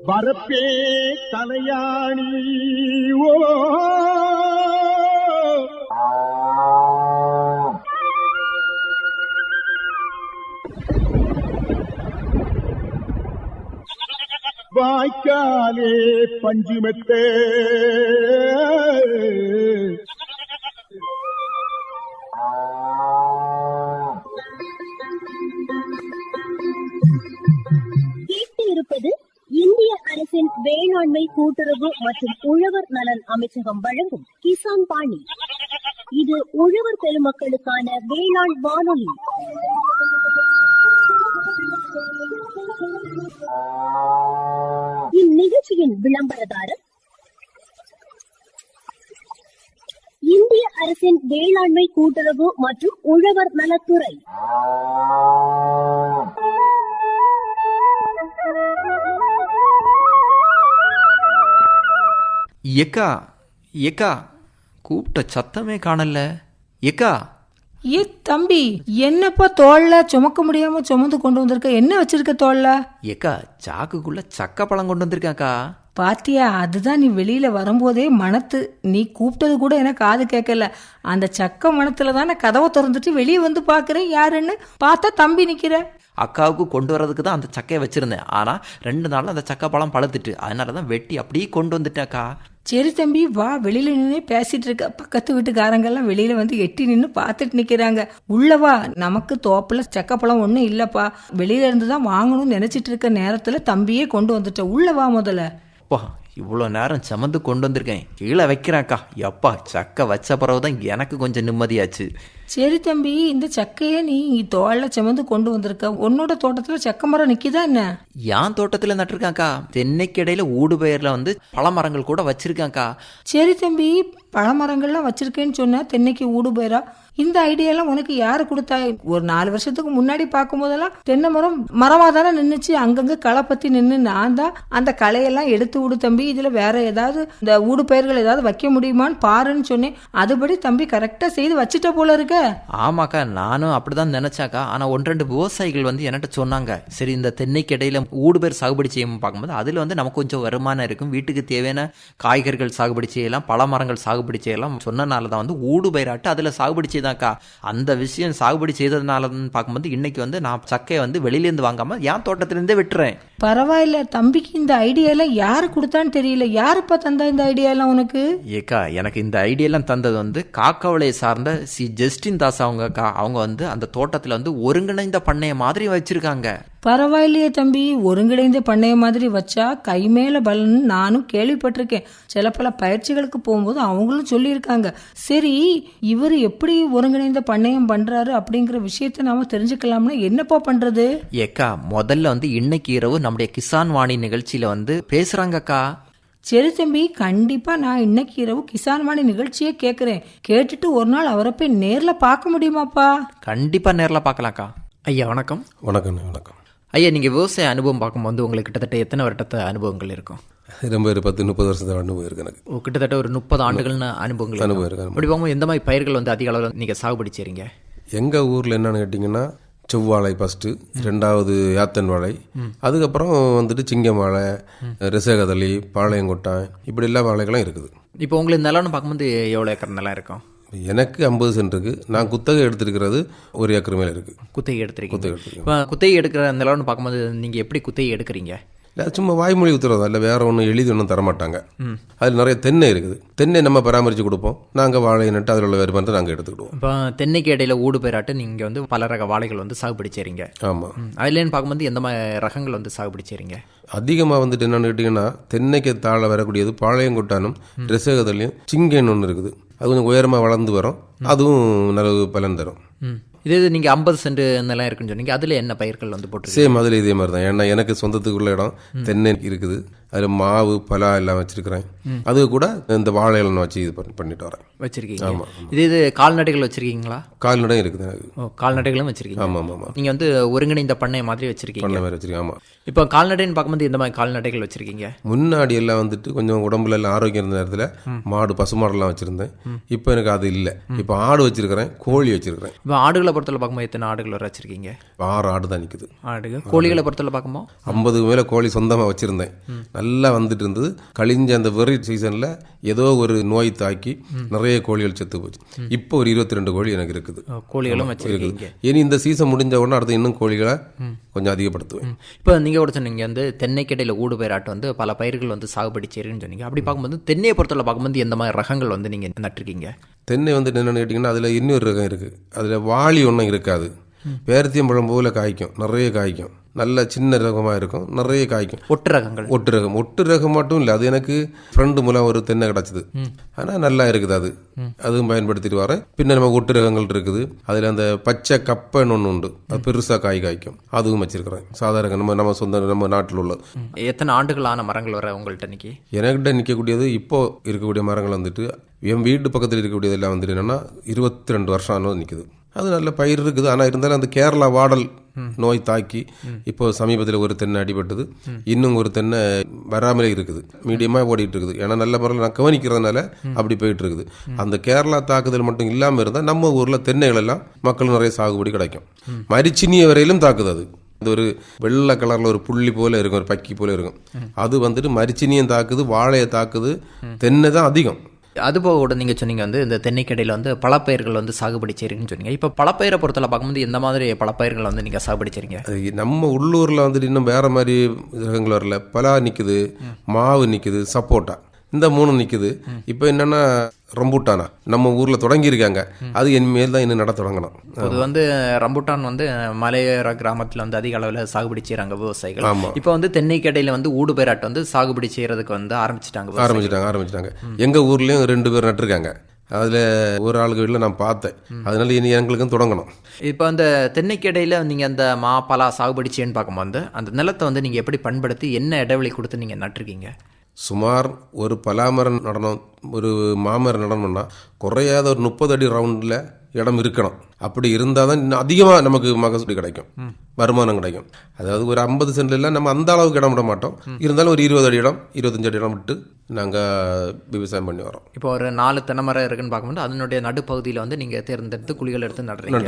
வரப்பே தலையாணி ஓ வாய்க்காலே பஞ்சுமெத்தே இருப்பது இந்திய அரசின் வேளாண்மை கூட்டுறவு மற்றும் உழவர் நலன் அமைச்சகம் வழங்கும் கிசான் பாணி. இது உழவர் பெருமக்களுக்கான வேளாண் வானொலி. இந்நிகழ்ச்சியின் விளம்பரதாரர் இந்திய அரசின் வேளாண்மை கூட்டுறவு மற்றும் உழவர் நலத்துறை. ஏக்கா ஏக்கா கூப்பிட்ட சத்தமே காணல. ஏக்கா ஏ தம்பி, என்னப்பா தோல்ல சுமக்க முடியாம சுமந்து கொண்டு வந்திருக்க? என்ன வச்சிருக்க தோல்ல? ஏக்கா சாக்குக்குள்ள சக்க பழம் கொண்டு வந்திருக்காக்கா. பாத்தியா, அதுதான் நீ வெளியில வரும்போதே மனத்து. நீ கூப்பிட்டது கூட எனக்கு காது கேட்கல. அந்த சக்க மனத்துல தானே கதவை திறந்துட்டு வெளியே வந்து பாக்குறேன். யாருன்னு பார்த்தா தம்பி நிக்கிற. அக்காவுக்கு கொண்டு வரதுக்கு தான் அந்த சக்கையை வச்சிருந்தேன். ஆனா 2 நாள்ல அந்த சக்க பழம் பழுத்துட்டு, அதனாலதான் வெட்டி அப்படியே கொண்டு வந்துட்டேன்க்கா. சரி தம்பி, வா, வெளியில நின்று பேசிட்டு இருக்க. பக்கத்து வீட்டுக்காரங்கெல்லாம் வெளியில வந்து எட்டி நின்று பார்த்துட்டு நிக்கிறாங்க. உள்ளவா, நமக்கு தோப்புல சக்கப்பழம் ஒன்றும் இல்லப்பா. வெளியில இருந்து தான் வாங்கணும்னு நினைச்சிட்டு இருக்க நேரத்துல தம்பியே கொண்டு வந்துட்ட. உள்ளவா முதல்ல. அப்பா, இவ்வளோ நேரம் சமந்து கொண்டு வந்திருக்கேன், கீழே வைக்கிறேன்க்கா. எப்பா, சக்கை வச்ச பிறகுதான் எனக்கு கொஞ்சம் நிம்மதியாச்சு. சரி தம்பி, இந்த சக்கையை நீ தோல்ல சுமந்து கொண்டு வந்திருக்க. உன்னோட தோட்டத்துல சக்க மரம் நிக்குதா என்ன? என் தோட்டத்துல நட்டிருக்காக்கா. தென்னைக்கு இடையில ஊடு பயிர்ல வந்து பழமரங்கள் கூட வச்சிருக்காக்கா. சரி தம்பி, பழமரங்கள்லாம் வச்சிருக்கேன்னு சொன்ன, தென்னைக்கு ஊடு பயிரா? இந்த ஐடியாலாம் உனக்கு யாரு கொடுத்தா? ஒரு 4 வருஷத்துக்கு முன்னாடி பார்க்கும் போதெல்லாம் தென்னை மரம் மரமா தானே நின்றுச்சு. அங்கங்க களை பத்தி நின்று நான் தான் அந்த களையெல்லாம் எடுத்து விடு தம்பி, இதுல வேற ஏதாவது இந்த ஊடு பயிர்கள் ஏதாவது வைக்க முடியுமான்னு பாருன்னு சொன்னேன். அதுபடி தம்பி கரெக்டா செய்து வச்சுட்ட போல இருக்க. ஆமாக்கா, நானும் அப்படிதான் நினைச்சாக்கா. ஆனா 1-2 விவசாயிகள் வந்து என்கிட்ட சொன்னாங்க, சரி இந்த தென்னைக்கு இடையில ஊடு பயிர் சாகுபடி செய்யும் பார்க்கும்போது அதுல வந்து நமக்கு கொஞ்சம் வருமானம் இருக்கும், வீட்டுக்கு தேவையான காய்கறிகள் சாகுபடி செய்யலாம், பழமரங்கள் சாகுபடி செய்யலாம் சொன்னனாலதான் வந்து ஊடு பயிராட்டு அதுல சாகுபடி செய்தாக்கா. அந்த விஷயம் சாகுபடி செய்ததுனால பார்க்கும்போது இன்னைக்கு வந்து நான் சக்கையை வந்து வெளியிலேருந்து வாங்காம என் தோட்டத்திலிருந்தே விட்டுறேன். பரவாயில்ல தம்பிக்கு இந்த ஐடியாலாம் யாரு கொடுத்தான்னு தெரியல. யாருப்பா தந்தா இந்த ஐடியாலாம் உனக்கு? ஏக்கா, எனக்கு இந்த ஐடியாலாம் தந்தது வந்து காக்காவளையை சார்ந்த சி ஜஸ்டின் தாஸ் அவங்கக்கா. அவங்க வந்து அந்த தோட்டத்துல வந்து ஒருங்கிணைந்த பண்ணைய மாதிரி வச்சிருக்காங்க. பரவாயில்லையே தம்பி, ஒருங்கிணைந்த பண்ணைய மாதிரி வச்சா கை மேல பலன் நானும் கேள்விப்பட்டிருக்கேன். சில பல பயிற்சிகளுக்கு போகும்போது அவங்களும் சொல்லியிருக்காங்க. சரி, இவர் எப்படி ஒருங்கிணைந்த பண்ணையம் பண்றாரு அப்படிங்கிற விஷயத்த நாம தெரிஞ்சுக்கலாம்னா என்னப்பா பண்றது? ஏக்கா, முதல்ல வந்து இன்னைக்கு இரவு நம்முடைய கிசான் வாணி நிகழ்ச்சியில வந்து பேசுறாங்கக்கா. சரி தம்பி, கண்டிப்பா நான் இன்னைக்கு இரவு கிசான் வாணி நிகழ்ச்சியே கேட்கிறேன். கேட்டுட்டு ஒரு நாள் அவரை போய் நேர்ல பார்க்க முடியுமாப்பா? கண்டிப்பா நேர்ல பார்க்கலாம்க்கா. ஐயா வணக்கம். வணக்கம். வணக்கம் ஐயா, நீங்கள் விவசாய அனுபவம் பார்க்கும்போது உங்களுக்கு கிட்டத்தட்ட எத்தனை வருடத்த அனுபவங்கள் இருக்கும்? ரொம்ப ஒரு 10-30 வருஷத்தை அனுபவம் இருக்கு எனக்கு. கிட்டத்தட்ட ஒரு 30 ஆண்டுகள்னு அனுபவங்கள் இருக்கு. அப்படி போகும்போது எந்த மாதிரி பயிர்கள் வந்து அதிக அளவில் நீங்கள் சாகுபடி செய்றீங்க? எங்கள் ஊரில் என்னென்னு கேட்டிங்கன்னா, செவ்வாழை ஃபஸ்ட்டு, 2வது யாத்தன் வாழை, அதுக்கப்புறம் வந்துட்டு சிங்கம் வாழை, ரிசகதளி, பாளையங்கொட்டான், இப்படி எல்லா வாழைகளும் இருக்குது. இப்போ உங்களுக்கு நிலம்னு பார்க்கும்போது எவ்வளோ ஏக்கர் நிலம் இருக்கும்? எனக்கு 50 சென்ட் இருக்கு. நான் குத்தகை எடுத்திருக்கிறது 1 ஏக்கர் மேலே இருக்கு. குத்தகை எடுத்துருக்கீங்க. இப்போ குத்தகை எடுக்கிற நிலம்னு பார்க்கும்போது நீங்கள் எப்படி குத்தகை எடுக்கிறீங்க? இல்லை, சும்மா வாய்மொழி உத்தரவு இல்லை, வேற ஒன்றும் எழுதி ஒன்றும் தரமாட்டாங்க. அதில் நிறைய தென்னை இருக்குது. தென்னை நம்ம பராமரித்து கொடுப்போம். நாங்கள் வாழை நட்டு அதில் உள்ள வருமானத்தை நாங்கள் எடுத்துக்கிடுவோம். இப்போ தென்னைக்கு இடையில ஊடு பயிராட்டு நீங்கள் வந்து பல ரக வாழைகள் வந்து சாகுபடி செய்றீங்க. ஆமாம். அதுலேன்னு பார்க்கும்போது எந்த மாதிரி ரகங்கள் வந்து சாகுபடி செய்றீங்க? அதிகமாக வந்துட்டு என்னென்னு கேட்டிங்கன்னா, தென்னைக்கு தாழ வரக்கூடியது பாளையங்கொட்டானும் ரிசகதளியும் சிங்கன்னு ஒன்று இருக்குது. அது கொஞ்சம் உயரமாக வளர்ந்து வரும். அதுவும் நல்ல பலன் தரும். இதே நீங்கள் 50 சென்ட் நிலம் இருக்குன்னு சொன்னீங்க, அதில் என்ன பயிர்கள் வந்து போட்டு? சேம் அதில் இதே மாதிரி தான். ஏன்னா எனக்கு சொந்தத்துக்குள்ள இடம் தென்னை இருக்குது. அதில் மாவு பலா எல்லாம் வச்சிருக்கிறேன். அது கூட இந்த வாழை இலை வச்சு இது பண்ணிட்டு வரேன். வச்சிருக்கீங்க. இது கால்நடைகள் வச்சிருக்கீங்களா? கால்நடையும் இருக்குது எனக்கு. கால்நடைகளும் வச்சிருக்கீங்க. ஆமாம் ஆமாம். நீங்க வந்து ஒருங்கிணைந்த பண்ணை மாதிரி வச்சிருக்கீங்க. பண்ணை மாதிரி வச்சிருக்கேன். ஆமாம். இப்போ கால்நடைன்னு பார்க்கும்போது எந்த மாதிரி கால்நடைகள் வச்சிருக்கீங்க? முன்னாடி எல்லாம் வந்துட்டு கொஞ்சம் உடம்புல எல்லாம் ஆரோக்கியம் இருந்த நேரத்தில் மாடு பசுமாடெல்லாம் வச்சிருந்தேன். இப்போ எனக்கு அது இல்லை. இப்போ ஆடு வச்சிருக்கிறேன், கோழி வச்சிருக்கிறேன். இப்போ ஆடுகளை பொறுத்தவரை பார்க்கும்போது எத்தனை ஆடுகள் வர வச்சிருக்கீங்க? 6 ஆடு தான் நிற்குது. ஆடுகள். கோழிகளை பொறுத்தவரை பார்க்கும்போது 50 மேலே கோழி சொந்தமாக வச்சிருந்தேன். நல்லா வந்துட்டு இருந்தது. கழிஞ்ச அந்த வெறி சீசனில் ஏதோ ஒரு நோய் தாக்கி நிறைய கோழிகள் செத்து போச்சு. இப்போ ஒரு 22 கோழி எனக்கு இருக்குது. கோழிகளும் வச்சிருக்கீங்க. இனி இந்த சீசன் முடிஞ்ச உடனே அடுத்து இன்னும் கோழிகளை கொஞ்சம் அதிகப்படுத்துவேன். இப்போ நீங்கள் கூட சொன்னீங்க வந்து தென்னைக்கடையில் ஊடு பயிராட்டு வந்து பல பயிர்கள் வந்து சாகுபடி செய்கிறேன்னு சொன்னீங்க. அப்படி பார்க்கும்போது தென்னையை பொறுத்தவரை பார்க்கும்போது எந்த மாதிரி ரகங்கள் வந்து நீங்கள் நட்டிருக்கீங்க? தென்னை வந்து என்னென்னு கேட்டிங்கன்னா அதில் இன்னொரு ரகம் இருக்குது. அதில் வாளி ஒன்றும் இருக்காது. பேரத்தியம்பழம் போல காய்க்கும், நிறைய காய்க்கும். நல்ல சின்ன ரகமாக இருக்கும், நிறைய காய்க்கும். ஒட்டு ரகங்கள். ஒட்டு ரகம் மட்டும் இல்லை, அது எனக்கு ஃப்ரெண்டு மூலம் ஒரு தென்னை கிடச்சிது. ஆனால் நல்லா இருக்குது. அதுவும் பயன்படுத்திட்டு வரேன். பின்ன நம்ம ஒட்டு ரகங்கள் இருக்குது. அதில் அந்த பச்சை கப்பைன்னு ஒன்று உண்டு, அது பெருசாக காய்க்கும். அதுவும் வச்சிருக்கிறேன். சாதாரண நம்ம சொந்த நம்ம நாட்டில் உள்ள. எத்தனை ஆண்டுகளான மரங்கள் வர உங்கள்கிட்ட நிற்கி? எனக்கிட்ட நிற்கக்கூடியது இப்போ இருக்கக்கூடிய மரங்கள் வந்துட்டு என் வீட்டு பக்கத்தில் இருக்கக்கூடியதெல்லாம் வந்துட்டு என்னென்னா 22 வருஷம் ஆனது நிற்குது. அது நல்ல பயிர் இருக்குது. ஆனால் இருந்தாலும் அந்த கேரளா வாடல் நோய் தாக்கி இப்போ சமீபத்தில் ஒரு தென்னை அடிபட்டது. இன்னும் ஒரு தென்னை வராமலே இருக்குது, மீடியமாக ஓடிட்டு இருக்குது. ஏன்னா நல்ல முறையில் நான் கவனிக்கிறதுனால அப்படி போயிட்டு இருக்குது. அந்த கேரளா தாக்குதல் மட்டும் இல்லாமல் இருந்தால் நம்ம ஊரில் தென்னைகள் எல்லாம் மக்கள் நிறைய சாகுபடி கிடைக்கும். மரிச்சினிய வரையிலும் தாக்குது. அது ஒரு வெள்ளை கலரில் ஒரு புள்ளி போல இருக்கும், ஒரு பக்கி போல இருக்கும். அது வந்துட்டு மரிச்சினியும் தாக்குது, வாழையை தாக்குது, தென்னை தான் அதிகம். அதுபோக கூட நீங்கள் சொன்னீங்க வந்து இந்த தென்னைக்கடையில் வந்து பழப்பயிர்கள் வந்து சாகுபடி செய்கிறீங்கன்னு சொன்னீங்க. இப்போ பழப்பயிரை பொறுத்தவரை பார்க்கும்போது எந்த மாதிரி பழப்பயிர்கள் வந்து நீங்கள் சாகுபடி செய்றீங்க? நம்ம உள்ளூரில் வந்துட்டு இன்னும் வேறு மாதிரி ரகங்கள் வரல. பலா நிற்குது, மாவு நிற்குது, சப்போட்டா, இந்த 3 நிற்குது. இப்போ என்னென்னா ரம்பூட்டானா நம்ம ஊரில் தொடங்கியிருக்காங்க. அது இனிமேல் தான் இன்னும் நட தொடங்கணும். அது வந்து ரம்பூட்டான் வந்து மலையோர கிராமத்தில் வந்து அதிக அளவில் சாகுபடி செய்கிறாங்க விவசாயிகள். இப்போ வந்து தென்னைக்கடையில் வந்து ஊடு பயிராட்டு வந்து சாகுபடி செய்கிறதுக்கு வந்து ஆரம்பிச்சிட்டாங்க. எங்கள் ஊர்லேயும் 2 பேர் நட்டுருக்காங்க. அதில் ஒரு ஆளுக்கு வீட்டில் நான் பார்த்தேன். அதனால இனி எங்களுக்கும் தொடங்கணும். இப்போ அந்த தென்னைக்கடையில் நீங்கள் அந்த மா பலா சாகுபடி செய்யன்னு பார்க்கும்போது அந்த நிலத்தை வந்து நீங்கள் எப்படி பண்படுத்தி என்ன இடைவெளி கொடுத்து நீங்கள் நட்டுருக்கீங்க? சுமார் ஒரு பலாமரம் நடனம், ஒரு மாமரம் நடனம்னா குறையாத ஒரு 30 அடி ரவுண்டில் இடம் இருக்கணும். அப்படி இருந்தால் தான் இன்னும் அதிகமாக நமக்கு மகசூல் கிடைக்கும், வருமானம் கிடைக்கும். அதாவது ஒரு 50 சென்ட்லாம் நம்ம அந்த அளவுக்கு இடம் விட மாட்டோம். இருந்தாலும் ஒரு 20 அடி இடம், 25 அடி இடம் விட்டு நாங்கள் விவசாயம் பண்ணி வரோம். இப்போ ஒரு 4 தென்னை மரம் இருக்குன்னு பார்க்கும்போது அதனுடைய நடுப்பகுதியில் வந்து நீங்கள் தேர்ந்தெடுத்து குழிகள் எடுத்து நடுறீங்க.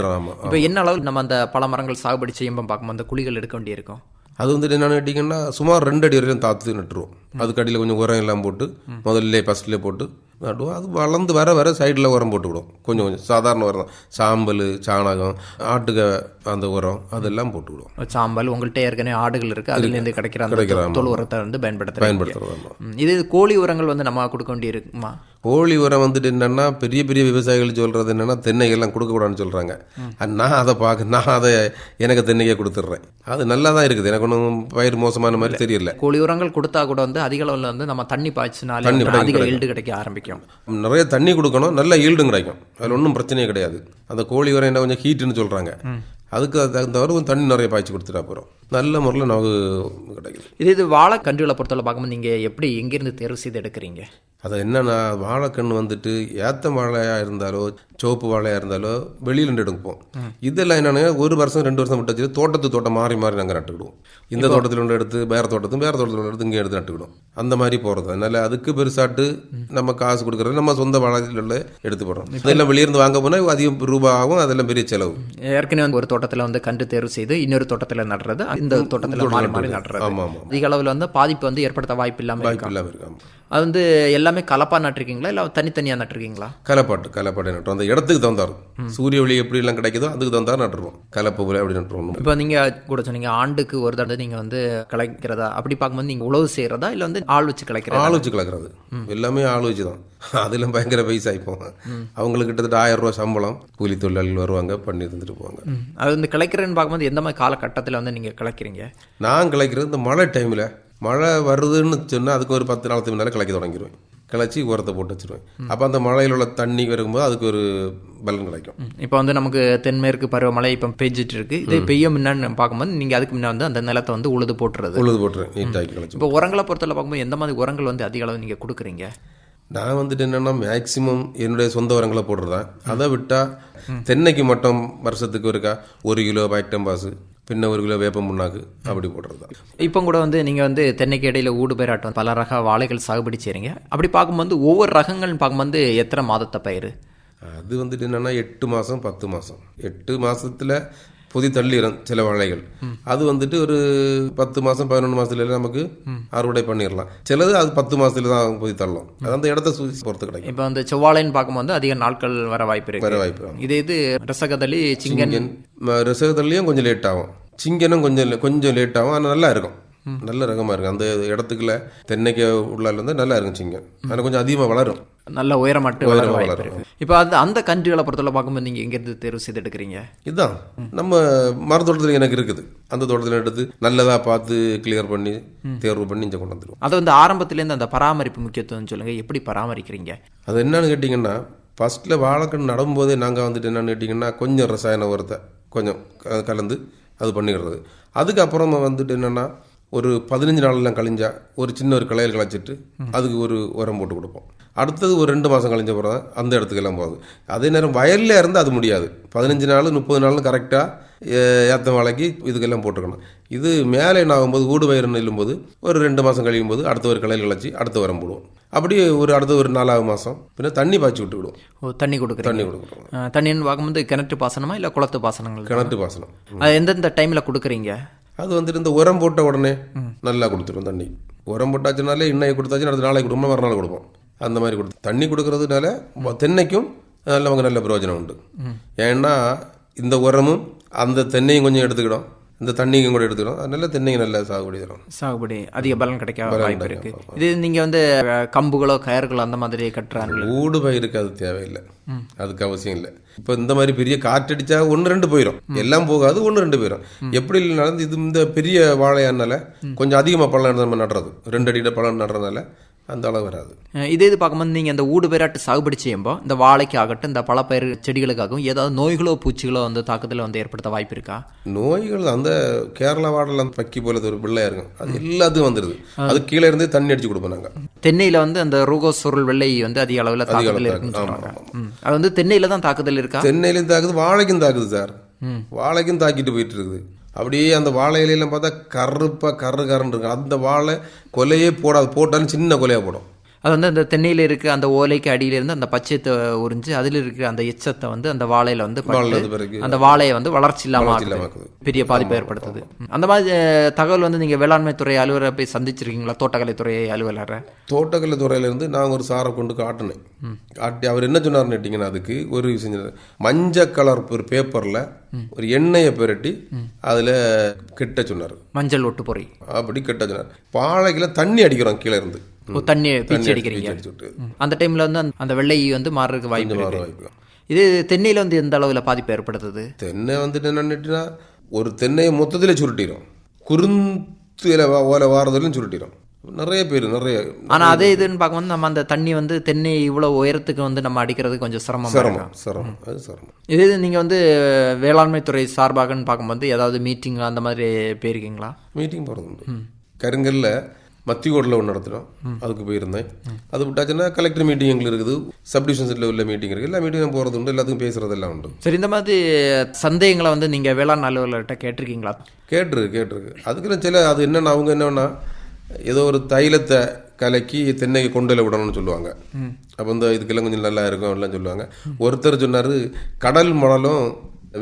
இப்போ என்ன அளவு நம்ம அந்த பல மரங்கள் சாகுபடி செய்யும்போது பார்க்கும்போது அந்த குழிகள் எடுக்க வேண்டியிருக்கும்? அது வந்துட்டு என்னென்னு கேட்டிங்கன்னா சுமார் 2 அடி வரையும் தாத்து நட்டுருவோம். அதுக்கு அடியில் கொஞ்சம் உரம் எல்லாம் போட்டு முதல்ல ஃபஸ்ட்லேயே போட்டு நடுவோம். அது வளர்ந்து வர சைடில் உரம் போட்டு விடுவோம். கொஞ்சம் சாதாரண உரம் தான், சாம்பல், சாணகம், ஆட்டுக்க அந்த உரம் அதெல்லாம் போட்டு விடுவோம். சாம்பல் உங்கள்கிட்ட ஏற்கனவே ஆடுகள் இருக்குது, அதுலேருந்து கிடைக்கிற தொழு உரத்தை வந்து பயன்படுத்துகிறோம். இது கோழி உரங்கள் வந்து நம்ம கொடுக்க வேண்டி இருக்குமா? கோழி உரம் வந்துட்டு என்னென்னா பெரிய பெரிய விவசாயிகள் சொல்கிறது என்னென்னா தென்னைகள்லாம் கொடுக்கக்கூடாதுன்னு சொல்கிறாங்க. நான் அதை எனக்கு தென்னைக்கே கொடுத்துட்றேன். அது நல்லா தான் இருக்குது. எனக்கு ஒன்றும் பயிர் மோசமான மாதிரி தெரியல. கோழி உரங்கள் கொடுத்தா கூட வந்து அதிக அளவில் வந்து நம்ம தண்ணி பாய்ச்சினால அதிக ஈல்டு கிடைக்க ஆரம்பிக்கும். நிறைய தண்ணி கொடுக்கணும், நல்ல ஈல்டும் கிடைக்கும். அதில் ஒன்றும் பிரச்சனையே கிடையாது. அந்த கோழி உரம் என்ன கொஞ்சம் ஹீட்டுன்னு சொல்கிறாங்க. அதுக்கு தவிர தண்ணி நிறைய பாய்ச்சி கொடுத்துட்டா போகிறோம், நல்ல முறையில் நமக்கு கிடைக்குது. இது வாழைக்கன்றுகளை பொறுத்தவரை பார்க்கும்போது நீங்கள் எப்படி எங்கேருந்து தேர்வு செய்து எடுக்கிறீங்க? அது என்னன்னா வாழைக்கன்று வந்துட்டு ஏத்த வாழையாக இருந்தாலோ சோப்பு வாழையாக இருந்தாலோ வெளியில் எடுப்போம். இதெல்லாம் என்னென்னா ஒரு வருஷம் 2 வருஷம் விட்டு வச்சு தோட்டம் மாறி நாங்கள் நட்டுக்கிடுவோம். இந்த தோட்டத்தில் ஒன்று எடுத்து வேறு தோட்டத்தில் எடுத்து இங்கே எடுத்து நட்டுக்கிடுவோம். அந்த மாதிரி போகிறது. அதனால் அதுக்கு பெருசாட்டு நம்ம காசு கொடுக்குறது நம்ம சொந்த வாழையில் எடுத்து போடுறோம். அதெல்லாம் வெளியிருந்து வாங்க போனால் அதிகம் ரூபாய் ஆகும், அதெல்லாம் பெரிய செலவு. ஏற்கனவே வந்து ஒரு தோட்டத்தில் வந்து கன்று தேர்வு செய்து இன்னொரு தோட்டத்தில் நடுறது, இந்த தோட்டத்தில் மாறி நடுறது. ஆமாம், அதிக அளவில் வந்து பாதிப்பு வந்து ஏற்படுத்த வாய்ப்பு இல்லாமல் இருக்காங்க. அது வந்து எல்லாமே கலப்பா நட்டுருக்கீங்களா இல்லை தனித்தனியாக நட்டுருக்கீங்களா? கலப்பாடு நட்டுறோம். அந்த இடத்துக்கு தகுந்தாரு, சூரிய ஒளி எப்படி எல்லாம் கிடைக்குதோ அதுக்கு தகுந்தாரு நட்டுருவோம். கலப்பு போல அப்படி நட்டுருவோம். இப்போ நீங்கள் கூட சொன்னீங்க ஆண்டுக்கு ஒரு தடவை நீங்கள் வந்து கிளைக்கிறதா, அப்படி பார்க்கும்போது நீங்கள் உழவு செய்கிறதா இல்லை வந்து ஆள் வச்சு கிளைக்கிறதா? ஆள் வச்சு கிளக்கிறது. எல்லாமே ஆள் வச்சு தான். அதெல்லாம் பயங்கர பைசாயிப்போம். அவங்களுக்கு கிட்டத்தட்ட 1000 ரூபா சம்பளம், கூலி தொழிலாளிகள் வருவாங்க, பண்ணி தந்துட்டு போவாங்க. அது வந்து கிளைக்கிறேன்னு பார்க்கும்போது எந்த மாதிரி காலகட்டத்தில் வந்து நீங்கள் கிளைக்கிறீங்க? நான் கிளைக்கிறது இந்த மழை டைமில். மழை வருதுன்னு சொன்னால் அதுக்கு ஒரு 10 நாளுக்கு முன்னால் கிளைக்க தொடங்கிடுவேன். கிளச்சி உரத்தை போட்டு வச்சிருவேன். அப்போ அந்த மழையில் உள்ள தண்ணி வரும்போது அதுக்கு ஒரு பலன் கிடைக்கும். இப்போ வந்து நமக்கு தென்மேற்கு பருவமழை இப்போ பெஞ்சிட்டு இருக்கு. இது பெய்ய முன்னாடி பார்க்கும்போது நீங்கள் அதுக்கு முன்னாடி வந்து அந்த நிலத்தை வந்து உழுது போட்டுருவேன் நீட்டாக்கி கிளச்சி. இப்போ உரங்களை பொறுத்தவரை பார்க்கும்போது எந்த மாதிரி உரங்கள் வந்து அதிக அளவு நீங்கள் கொடுக்குறீங்க? நான் வந்துட்டு என்னென்னா மேக்சிமம் என்னுடைய சொந்த உரங்களை போடுறதேன். அதை விட்டால் தென்னைக்கு மட்டும் வருஷத்துக்கு ஒருக்கா 1 கிலோ பாக்டம்பாசு, பின்ன 1 கிலோ வேப்பம் புண்ணாக்கு அப்படி போடுறது தான். இப்போ கூட வந்து நீங்கள் வந்து தென்னைக்கு இடையில ஊடு பயிராட்டம் பல ரக வாழைகள் சாகுபடி செய்கிறீங்க. அப்படி பார்க்கும்போது ஒவ்வொரு ரகங்கள்னு பார்க்கும்போது எத்தனை மாதத்தை பயிர்? அது வந்துட்டு என்னென்னா 8 மாதம் 10 மாதம். 8 மாதத்தில் புதி தள்ளிடும் சில வாழைகள். அது வந்துட்டு ஒரு 10 மாதம் 11 மாதத்துல நமக்கு அறுவடை பண்ணிடலாம். சிலது அது 10 மாதத்துல தான் புதி தள்ளும். அது அந்த இடத்த பொறுத்து கிடைக்கும். இப்போ வந்து செவ்வாழைன்னு பார்க்கும்போது அதிக நாட்கள் வர வாய்ப்பு இருக்கு. இது ரசகதளி, சிங்கன். ரசகதளியும் கொஞ்சம் லேட் ஆகும், சிங்கனும் கொஞ்சம் லேட் ஆகும். ஆனால் நல்லா இருக்கும், நல்ல ரகமாக இருக்கும். அந்த இடத்துக்குள்ள தென்னைக்கு உள்ளால இருந்து நல்லா இருக்கும் சிங்கன். ஆனால் கொஞ்சம் அதிகமாக வளரும், நல்ல உயரமாட்டு வளரும். இப்போ அந்த கன்றுகளை பொறுத்தவரை பார்க்கும்போது நீங்கள் எங்கேருந்து தேர்வு செய்து எடுக்கிறீங்க? இதுதான் நம்ம மரத்தோட்டத்தில் எனக்கு இருக்குது. அந்த தோட்டத்தில் எடுத்து நல்லதாக பார்த்து கிளியர் பண்ணி தேர்வு பண்ணி இங்கே கொண்டு வந்துடுவோம். அதை வந்து ஆரம்பத்துலேருந்து அந்த பராமரிப்பு முக்கியத்துவம் சொல்லுங்கள், எப்படி பராமரிக்கிறீங்க? அது என்னன்னு கேட்டிங்கன்னா, ஃபஸ்ட்டில் வாழைக்கன்று நடும்போதே நாங்கள் வந்துட்டு என்னென்னு கேட்டிங்கன்னா கொஞ்சம் ரசாயன உரத்தை கொஞ்சம் கலந்து அது பண்ணிடுறது. அதுக்கப்புறமா வந்துட்டு என்னென்னா ஒரு 15 நாளெல்லாம் கழிஞ்சா ஒரு சின்ன ஒரு கிளையில் கிளச்சிட்டு அதுக்கு ஒரு உரம் போட்டு கொடுப்போம். அடுத்தது ஒரு 2 மாதம் கழிஞ்ச பிறகு அந்த இடத்துக்கெல்லாம் போகுது. அதே நேரம் வயலில் இருந்து அது முடியாது. 15 நாள் 30 நாள் கரெக்டாக ஏற்ற வாழைக்கு இதுக்கெல்லாம் போட்டுக்கணும். இது மேலே ஆகும்போது ஊடு பயிர் நெல்லும்போது ஒரு 2 மாதம் கழியும் போது அடுத்த ஒரு கிளையில் கிளச்சி அடுத்த உரம் போடுவோம். அப்படியே அடுத்த ஒரு 4வது மாதம் பின்ன தண்ணி பாய்ச்சி விட்டுவிடுவோம். தண்ணி கொடுக்குறோம். தண்ணின்னு பார்க்கும்போது கிணற்று பாசனமா இல்லை குளத்து பாசனங்கள்? கிணற்று பாசனம். அது எந்தெந்த டைமில் கொடுக்குறீங்க? அது வந்துட்டு இந்த உரம் போட்ட உடனே நல்லா கொடுத்துரும் தண்ணி. உரம் போட்டாச்சுனாலே இன்னைக்கு கொடுத்தாச்சுன்னா அடுத்த நாளைக்கு கொடுப்போம், மறுநாள் கொடுப்போம். அந்த மாதிரி கொடுத்து தண்ணி கொடுக்கறதுனால தென்னைக்கும் நமக்கு நல்ல பிரயோஜனம் உண்டு. ஏன்னா இந்த உரமும் அந்த தென்னையும் கொஞ்சம் எடுத்துக்கிடும், இந்த தண்ணியும் கூட எடுத்துக்கிடும். அதனால தென்னையும் நல்ல சாகுபடி அதிக பலன் கிடைக்க வாய்ப்பு இருக்கு. இது நீங்கள் வந்து கம்புகளோ கயர்களோ அந்த மாதிரி கட்டுறாங்க. ஊடு பயிருக்கு அது தேவையில்லை, அதுக்கு அவசியம் இல்லை. இப்போ இந்த மாதிரி பெரிய காற்றடிச்சா 1-2 போயிடும், எல்லாம் போகாது, 1-2 போயிடும். எப்படி இல்லைனாலும் இது இந்த பெரிய வாழையானால கொஞ்சம் அதிகமாக பழம் நம்ம நடுறது, 2 அடியில் பழம் நடுறதுனால அந்த அளவு வராது. இதே இது பார்க்கும்போது நீங்கள் இந்த ஊடு பயிராட்டு சாகுபடி செய்யும்போது இந்த வாழைக்கு ஆகட்டும் இந்த பழப்பயிர் செடிகளுக்காகவும் ஏதாவது நோய்களோ பூச்சிகளோ வந்து தாக்கத்தில் வந்து ஏற்படுத்த வாய்ப்பு இருக்கா? நோய்கள் அந்த கேரளா வாடல அந்த பக்கி போல ஒரு பிள்ளையா இருக்கும், அது எல்லாத்துக்கும் வந்துடுது. அது கீழே இருந்தே தண்ணி அடிச்சு கொடுப்போம் நாங்கள். தென்னையில் வந்து அந்த ரூகோஸ் சுருள் வெள்ளை வந்து அதிக அளவில் தாக்குதல் இருக்குன்னு சொல்றாங்க. அது வந்து தென்னையில் தான் தாக்குதல் இருக்கா? தென்னையிலும் தாக்குது, வாழைக்கும் தாக்குது சார். வாழைக்கும் தாக்கிட்டு போயிட்டு இருக்குது. அப்படியே அந்த வாழை இலையெல்லாம் பார்த்தா கருன்னு இருக்கும். அந்த வாழை கொலையே போடாது, போட்டாலும் சின்ன கொலையாக போடும். அது வந்து அந்த தென்னையில் இருக்க அந்த ஓலைக்கு அடியிலிருந்து அந்த பச்சைத்தை உறிஞ்சு அதில் இருக்கிற அந்த எச்சத்தை வந்து அந்த வாழையில வந்து அந்த வாழையை வந்து வளர்ச்சி இல்லாமல் பெரிய பாதிப்பை ஏற்படுத்துது. அந்த மாதிரி தகவல் வந்து நீங்கள் வேளாண்மை துறை அலுவலரை போய் சந்திச்சிருக்கீங்களா? தோட்டக்கலைத்துறை அலுவலரை? தோட்டக்கலைத்துறையிலேருந்து நாங்கள் ஒரு சாரை கொண்டு காட்டினேன். காட்டி அவர் என்ன சொன்னார்னு கேட்டிங்கன்னா, அதுக்கு ஒரு விஷயம், மஞ்சள் கலர் ஒரு பேப்பரில் ஒரு எண்ணெயை பெரட்டி அதில் கெட்ட சொன்னார், மஞ்சள் ஒட்டு பொறி அப்படி கெட்ட சொன்னார். வாழைக்குள்ள தண்ணி அடிக்கிறோம் கீழே இருந்து, தண்ணி பீச்சி அடிக்கிறீங்க. அந்த டைம்ல வந்து அந்த வெள்ளை வந்து மாறுறதுக்கு வாய்ப்பு. இது தென்னையில வந்து எந்த அளவுல பாதிப்பு ஏற்படுத்துது? தென்னை வந்துட்டு என்னன்னா ஒரு தென்னையை மொத்தத்தில் சுருட்டிடும், குறுந்தில ஓலை வாரதிலும் சுருட்டிடும் நிறைய பேர் நிறைய. ஆனா அதே இதுன்னு பார்க்கும்போது நம்ம அந்த தண்ணி வந்து தென்னை இவ்வளவு உயரத்துக்கு வந்து நம்ம அடிக்கிறது கொஞ்சம் சிரமம். இது நீங்க வந்து வேளாண்மை துறை சார்பாகன்னு பார்க்கும்போது ஏதாவது மீட்டிங் அந்த மாதிரி போயிருக்கீங்களா? மீட்டிங் போறது உண்டு. கருங்கல்ல மத்தியோடில் ஒன்று நடத்தினோம், அதுக்கு போயிருந்தேன். அது விட்டாச்சுன்னா கலெக்டர் மீட்டிங் எங்களுக்கு இருக்குது, சப்டிவிஷன் லெவலில் மீட்டிங் இருக்குது. எல்லா மீட்டிங்கும் போகிறது உண்டு, எல்லாத்துக்கும் பேசுகிறதெல்லாம் உண்டு. சரி, இந்த மாதிரி சந்தேகங்களை வந்து நீங்கள் வேளாண் அலுவலர்கிட்ட கேட்டிருக்கீங்களா? கேட்டிருக்கு. அதுக்குன்னு சில அது என்னென்னா அவங்க என்னன்னா ஏதோ ஒரு தைலத்தை கலக்கி தென்னைக்கு கொண்டுல விடணும்னு சொல்லுவாங்க. அப்போ வந்து இதுக்கெல்லாம் கொஞ்சம் நல்லா இருக்கும் எல்லாம் சொல்லுவாங்க. ஒருத்தர் சொன்னார் கடல் மணலும்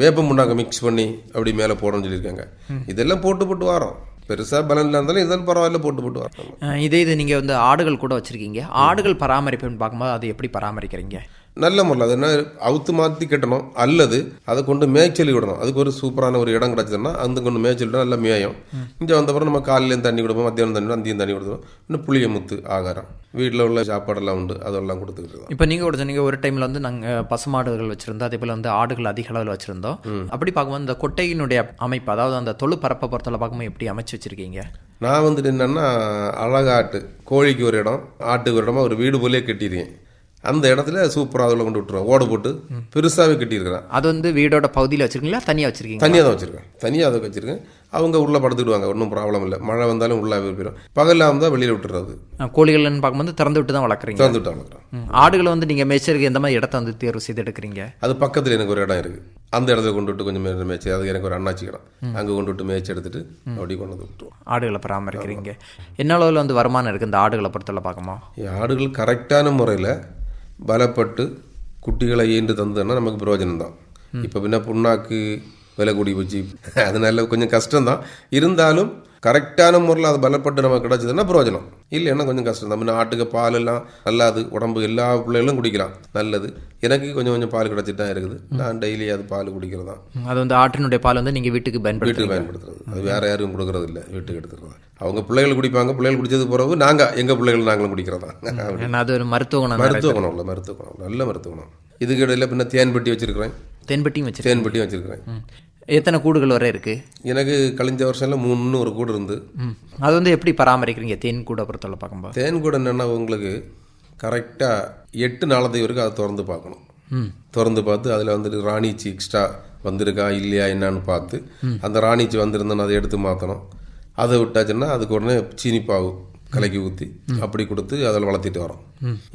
வேப்பம் புண்ணாக்க மிக்ஸ் பண்ணி அப்படி மேலே போடணும்னு சொல்லியிருக்காங்க. இதெல்லாம் போட்டு வரோம், பெருசாக பலன் இருந்தாலும் இதெல்லாம் பரவாயில்ல போட்டு வரோம். இது நீங்கள் வந்து ஆடுகள் கூட வச்சுருக்கீங்க. ஆடுகள் பராமரிப்புன்னு பார்க்கும்போது அது எப்படி பராமரிக்கிறீங்க? நல்ல முறையில் அது என்ன அவுத்து மாற்றி கட்டணும், அல்லது அதை கொண்டு மேய்ச்சல் விடணும். அதுக்கு ஒரு சூப்பரான ஒரு இடம் கிடச்சதுன்னா அந்த கொண்டு மேய்ச்சல் விட நல்லா மேயும். இங்கே வந்தப்பறம் நம்ம காலையிலேயும் தண்ணி கொடுப்போம், மத்தியானம் தண்ணி அந்தியும் தண்ணி கொடுத்துருவோம். இன்னும் புளிய முத்து ஆகாரம் வீட்டில் உள்ள சாப்பாடெல்லாம் உண்டு, அதெல்லாம் கொடுத்துக்கிட்டு இருக்கோம். இப்போ நீங்கள் கூட சொன்னீங்க ஒரு டைமில் வந்து நாங்கள் பசுமாடுகள் வச்சுருந்தோம், அதே போல் வந்து ஆடுகள் அதிக அளவில் வச்சுருந்தோம். அப்படி பார்க்கும்போது இந்த கொட்டையினுடைய அமைப்பு, அதாவது அந்த தொழு பரப்பை பொறுத்தவரை பார்க்கும்போது எப்படி அமைச்சு வச்சுருக்கீங்க? நான் வந்துட்டு என்னென்னா அழகாட்டு கோழிக்கு ஒரு இடம், ஆட்டுக்கு ஒரு இடமா ஒரு வீடு போலே கட்டியிருக்கேன். அந்த இடத்துல சூப்பராக அதில் கொண்டு விட்டுருவோம், ஓடு போட்டு பெருசாகவே கட்டியிருக்கிறேன். அது வந்து வீடோட பகுதியில் வச்சுருக்கீங்களா தனியாக வச்சுருக்கீங்க? தனியாக தான் வச்சுருக்கேன், தனியாக அதை வச்சுருக்கேன். அவங்க உள்ளே படுத்துக்கிடுவாங்க, ஒன்றும் ப்ராப்ளம் இல்லை. மழை வந்தாலும் உள்ளே போயிடும். பகலில் வந்தால் வெளியில் விட்டுறது. கோழிகள்னு பார்க்கும்போது திறந்து விட்டு தான் வளர்க்குறீங்க? திறந்து விட்டு வளர்க்குறோம். ஆடுகளை வந்து நீங்கள் மேய்ச்சலுக்கு எந்த மாதிரி இடத்த வந்து தேர்வு செய்து எடுக்கிறீங்க? அது பக்கத்தில் எனக்கு ஒரு இடம் இருக்குது, அந்த இடத்துல கொண்டு விட்டு கொஞ்சம் மேய்ச்சி, அது எனக்கு ஒரு அண்ணாச்சி இடம், அங்கே கொண்டு விட்டு மேய்ச்சி எடுத்துட்டு அப்படி கொண்டு வந்து விட்டுருவோம். ஆடுகளை பராமரிக்கிறீங்க. என்ன அளவில் வந்து வருமானம் இருக்குது இந்த ஆடுகளை பொறுத்தவரை பார்க்குமா? ஆடுகள் கரெக்டான முறையில் பலப்பட்டு குட்டிகளை ஈண்டு தந்ததுன்னா நமக்கு பிரயோஜனம் தான். இப்போ பின்ன புண்ணாக்கு விலை கூடி போச்சு, அதனால கொஞ்சம் கஷ்டம்தான். இருந்தாலும் கரெக்டான முறையில் அது பலப்பட்டு நமக்கு கிடச்சதுன்னா பிரயோஜனம், இல்லைன்னா கொஞ்சம் கஷ்டம் தான். முன்ன ஆட்டுக்கு பால் எல்லாம் நல்லாது, உடம்பு எல்லா பிள்ளைகளும் குடிக்கலாம், நல்லது. எனக்கு கொஞ்சம் கொஞ்சம் பால் கிடச்சிட்டு தான் இருக்குது, நான் டெய்லி அது பால் குடிக்கிறது தான். அது வந்து ஆட்டினுடைய பால் வந்து நீங்கள் வீட்டுக்கு பயன்படுத்துறது, அது வேற யாரும் கொடுக்கறது இல்லை, வீட்டுக்கு எடுத்துக்கிறது. அவங்க பிள்ளைகள் குடிப்பாங்க, பிள்ளைகள் குடிச்சது பிறகு நாங்கள் எங்கள் பிள்ளைகள் நாங்களும் குடிக்கிறதா. அது ஒரு மருத்துவ குணம், நல்ல மருத்துவ குணம். இதுக்கு இடையில பின்ன தேன்பட்டி வச்சிருக்கிறேன், தேன்பட்டியும் வச்சிருக்கிறேன். எத்தனை கூடுகள் வரை இருக்கு? எனக்கு கழிஞ்ச வருஷம்ல 300 கூடு இருந்து. அது வந்து எப்படி பராமரிக்கிறீங்க தேன் கூடை பொறுத்தவரை பார்க்கும்போது? தேன் கூடை என்னன்னா உங்களுக்கு கரெக்டாக 8 நாளத்தை வரைக்கும் அதை திறந்து பார்க்கணும். திறந்து பார்த்து அதில் வந்துட்டு ராணிச்சி எக்ஸ்ட்ரா வந்திருக்கா இல்லையா என்னன்னு பார்த்து, அந்த ராணிச்சி வந்திருந்தோன்னா அதை எடுத்து மாற்றணும். அதை விட்டாச்சுன்னா அதுக்கு உடனே சீனிப்பாவு கலக்கி ஊற்றி அப்படி கொடுத்து அதில் வளர்த்திட்டு வரோம்.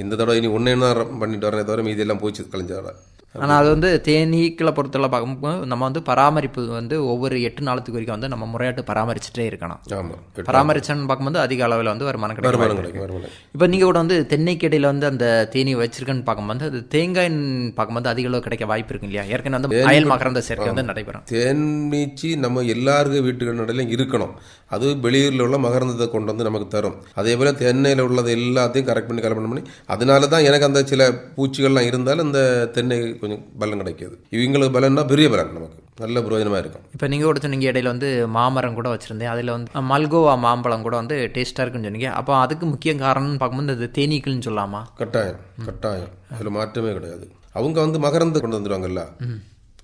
இந்த தடவை இனி ஒன்று என்ன பண்ணிட்டு வரேன், தவிர மீதி எல்லாம் போச்சு கழிஞ்ச தடவை. ஆனால் அது வந்து தேனீக்களை பொறுத்தவரை பார்க்கும்போது நம்ம வந்து பராமரிப்பு வந்து ஒவ்வொரு 8 நாளுக்கு வரைக்கும் வந்து நம்ம முறையாட்டு பராமரிச்சுட்டே இருக்கணும். ஆமாம், பராமரிச்சன்னு பார்க்கும்போது அதிக அளவில் வந்து வருமானம் கிடைக்கும். இப்போ நீங்கள் கூட வந்து தென்னைக்கு இடையில வந்து அந்த தேனி வச்சிருக்கேன்னு பார்க்கும்போது அது தேங்காய்ன்னு பார்க்கும்போது அதிக அளவு கிடைக்க வாய்ப்பு இருக்கு இல்லையா? ஏற்கனவே வந்து அயல் மகரந்த சேர்க்கை வந்து நடைபெறும். தேனீச்சி நம்ம எல்லாருக்கும் வீட்டுக்கு நடையில இருக்கணும், அது வெளியூரில் உள்ள மகரந்தத்தை கொண்டு வந்து நமக்கு தரும். அதே போல் தென்னையில் உள்ளது எல்லாத்தையும் கரெக்ட் பண்ணி கலப்பணம் பண்ணி, அதனால தான் எனக்கு அந்த சில பூச்சிகள்லாம் இருந்தாலும் அந்த தென்னை கொஞ்சம் பலன் கிடைக்கிது. இவங்களுக்கு பலன்னா பெரிய பலன், நமக்கு நல்ல பிரயோஜனமாக இருக்கும். இப்போ நீங்கள் கூட சொன்னீங்க இடையில வந்து மாமரம் கூட வச்சுருந்தேன், அதில் வந்து மல்கோவா மாம்பழம் கூட வந்து டேஸ்ட்டாக இருக்குன்னு சொன்னீங்க. அப்போ அதுக்கு முக்கிய காரணம்னு பார்க்கும்போது அது தேனீக்கள்னு சொல்லலாமா? கட்டாயம் அதில் மாற்றமே கிடையாது. அவங்க வந்து மகரந்த கொண்டு வந்துடுவாங்கல்ல,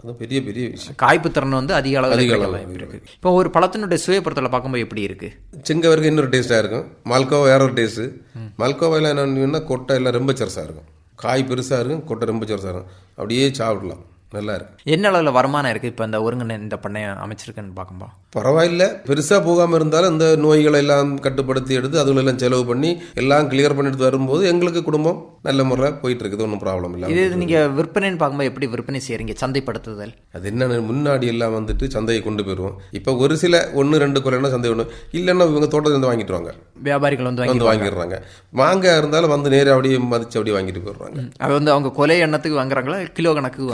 அது பெரிய பெரிய விஷயம். காய்ப்பு திறன் வந்து அதிக அளவு இருக்கு. இப்போ ஒரு பழத்தினுடைய சுவை பொறுத்தவரை பார்க்கும்போது எப்படி இருக்கு? செங்கவருக்கு இன்னொரு டேஸ்ட்டாக இருக்கும், மல்கோவா வேற ஒரு டேஸ்ட்டு. மல்கோவாயில் என்னன்னா கொட்டை எல்லாம் ரொம்ப சரசாக இருக்கும், காய் பெருசாக இருக்கும், கொட்டை ரொம்ப சரசாக இருக்கும், அப்படியே சாப்பிடலாம், நல்லா இருக்கு. என்ன அளவில் வருமானம் இருக்குது இப்போ இந்த ஒருங்கிணைந்த பண்ணை அமைச்சிருக்குன்னு பார்க்கும்போது? பரவாயில்ல, பெருசாக போகாமல் இருந்தாலும் இந்த நோய்களை எல்லாம் கட்டுப்படுத்தி எடுத்து அதுகளெல்லாம் செலவு பண்ணி எல்லாம் கிளியர் பண்ணிட்டு வரும்போது எங்களுக்கு குடும்பம் நல்ல முறையில் போயிட்டு இருக்குது, ஒன்றும் ப்ராப்ளம் இல்லை. இது நீங்கள் விற்பனைன்னு பார்க்கும்போது எப்படி விற்பனை செய்கிறீங்க? சந்தைப்படுத்துதல் அது என்னென்ன, முன்னாடி எல்லாம் வந்துட்டு சந்தையை கொண்டு போயிடுவோம். இப்போ ஒரு சில 1-2 குறைனா சந்தை ஒன்று இல்லைன்னா இவங்க தோட்டத்திலேருந்து வாங்கிட்டு வாங்க, வியாபாரிகள் வந்து வாங்கிடுறாங்க. மாங்காய் இருந்தாலும் வந்து நேராக அப்படியே மதிச்சு அப்படியே வாங்கிட்டு போயிடுறாங்க. அது வந்து அவங்க கொலை எண்ணத்துக்கு வாங்குறாங்களா கிலோ கணக்கு?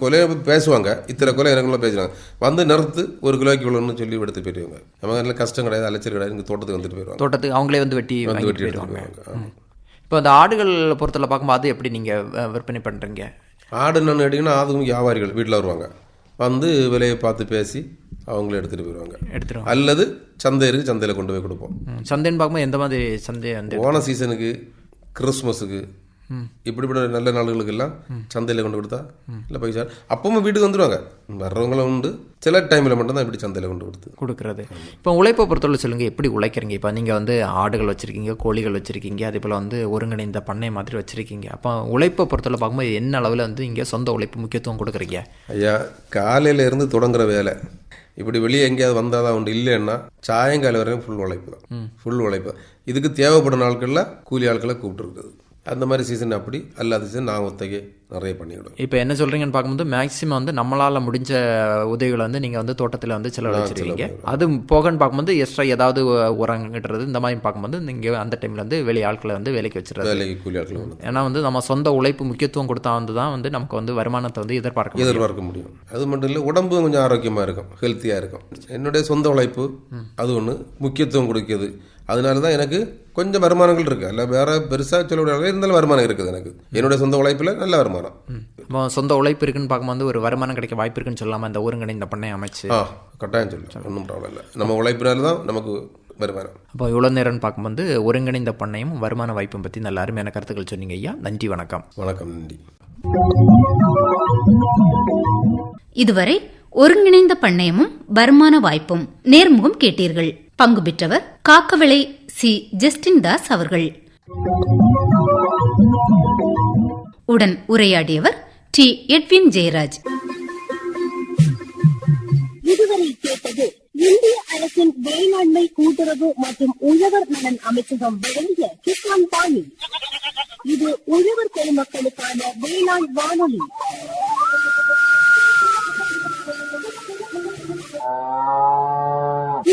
கொலை பேசுவாங்க, இத்தனை கொலை எனக்குள்ள பேசுறாங்க, வந்து நிறுத்து 1 கிலோக்கு இவ்வளோன்னு சொல்லி எடுத்து போயிடுவாங்க. நமக்கு நல்ல கஷ்டம் கிடையாது, அலைச்சல் கிடையாது, இங்கே தோட்டத்துக்கு வந்துட்டு போயிடுவாங்க, தோட்டத்துக்கு அவங்களே வந்து வெட்டி போயிடுவாங்க. இப்போ அந்த ஆடுகள் பொறுத்தவரை பார்க்கும்போது அது எப்படி நீங்கள் விற்பனை பண்ணுறீங்க? ஆடு என்னன்னு கேட்டிங்கன்னா அதுவும் வியாபாரிகள் வீட்டில் வருவாங்க, வந்து விலையை பார்த்து பேசி அவங்களே எடுத்துகிட்டு போயிடுவாங்க. அல்லது சந்தை இருக்குது, சந்தையில் கொண்டு போய் கொடுப்போம். சந்தைன்னு பார்க்கும்போது எந்த மாதிரி சந்தை? அந்த ஓண சீசனுக்கு, கிறிஸ்மஸுக்கு, இப்படிப்பட்ட நல்ல நாளுகளுக்கு எல்லாம் சந்தையில் கொண்டு கொடுத்தா இல்லை பைசா அப்பவும் வீட்டுக்கு வந்துடுவாங்க. வர்றவங்களும் உண்டு, சில டைமில் மட்டும்தான் இப்படி சந்தையில் கொண்டு கொடுக்குறது. இப்போ உழைப்பை பொறுத்தவரை சொல்லுங்கள், எப்படி உழைக்கிறீங்க? இப்போ நீங்கள் வந்து ஆடுகள் வச்சுருக்கீங்க, கோழிகள் வச்சுருக்கீங்க, அதே போல் வந்து ஒருங்கிணைந்த பண்ணை மாதிரி வச்சுருக்கீங்க. அப்போ உழைப்பை பொறுத்தவரை பார்க்கும்போது என்ன அளவில் வந்து இங்கே சொந்த உழைப்பு முக்கியத்துவம் கொடுக்குறீங்க? ஐயா, காலையில் இருந்து தொடங்குற வேலை இப்படி வெளியே எங்கேயாவது வந்தால் தான் உண்டு, இல்லைன்னா சாயங்காலம் வரையும் ஃபுல் உழைப்பு தான், ஃபுல் உழைப்பு. இதுக்கு தேவைப்படும் நாட்களில் கூலி ஆட்களை கூப்பிட்டுருக்குது. அந்த மாதிரி சீசன் அப்படி, அல்லாத சீசன் நான் ஒத்தைக்கு நிறைய பண்ணிவிடும். இப்போ என்ன சொல்றீங்கன்னு பார்க்கும்போது மேக்ஸிமம் வந்து நம்மளால முடிஞ்ச உதவிகளை வந்து நீங்க வந்து தோட்டத்தில் வந்து செலவழிச்சிருக்கீங்க. அது போகன்னு பார்க்கும்போது எக்ஸ்ட்ரா ஏதாவது உரங்கட்டுறது இந்த மாதிரி பார்க்கும்போது நீங்க அந்த டைம்ல வந்து வெளி ஆட்களை வந்து வேலைக்கு வச்சிருக்காங்க. வேலைக்கு கூலி ஆட்கள் வந்து ஏன்னா வந்து நம்ம சொந்த உழைப்பு முக்கியத்துவம் கொடுத்தா வந்து தான் வந்து நமக்கு வந்து வருமானத்தை வந்து எதிர்பார்க்க முடியும். அது மட்டும் இல்லை, உடம்பு கொஞ்சம் ஆரோக்கியமாக இருக்கும், ஹெல்த்தியாக இருக்கும். என்னுடைய சொந்த உழைப்பு அது ஒன்று முக்கியத்துவம் கொடுக்குது. அதனால தான் எனக்கு கொஞ்சம் வருமானங்கள் இருக்குது. இல்லை வேறு பெருசாக சொல்ல இருந்தாலும் வருமானம் இருக்குது எனக்கு. என்னுடைய சொந்த உழைப்பில் நல்ல வருமானம். சொந்த உழைப்பு இருக்குன்னு பார்க்கும்போது ஒரு வருமானம் கிடைக்க வாய்ப்பு இருக்குன்னு சொல்லாமல் இந்த ஒருங்கிணைந்த பண்ணை அமைச்சு கட்டாயம் சொல்லலாம், ஒன்றும் ப்ராப்ளம் இல்லை. நம்ம உழைப்பினால தான் நமக்கு வருமானம். அப்போ இவ்வளோ நேரம்னு பார்க்கும்போது ஒருங்கிணைந்த பண்ணையும் வருமான வாய்ப்பும் பற்றி நல்ல அருமையான கருத்துக்கள் சொன்னீங்க ஐயா. நன்றி, வணக்கம். வணக்கம், நன்றி. இதுவரை ஒருங்கிணைந்த பண்ணையமும் வருமான வாய்ப்பும் நேர்முகம் கேட்டீர்கள். பங்கு பெற்றவர் காக்கவிளை சி. ஜஸ்டின் தாஸ் அவர்கள். உடன் உரையாடியவர் டி. எட்வின் ஜெயராஜ். இதுவரை கேட்டது இந்திய அரசின் வேளாண்மை கூட்டுறவு மற்றும் உழவர் நலன் அமைச்சகம் வழங்கிய கிசான் பாணி. இது உழவர் பெருமக்களுக்கான வேளாண் வானொலி.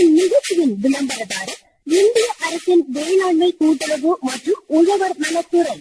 இந்நிகழ்ச்சியின் விளம்பரதாரர் இந்திய அரசின் வேளாண்மை கூட்டுறவு மற்றும் உழவர் நலத்துறை.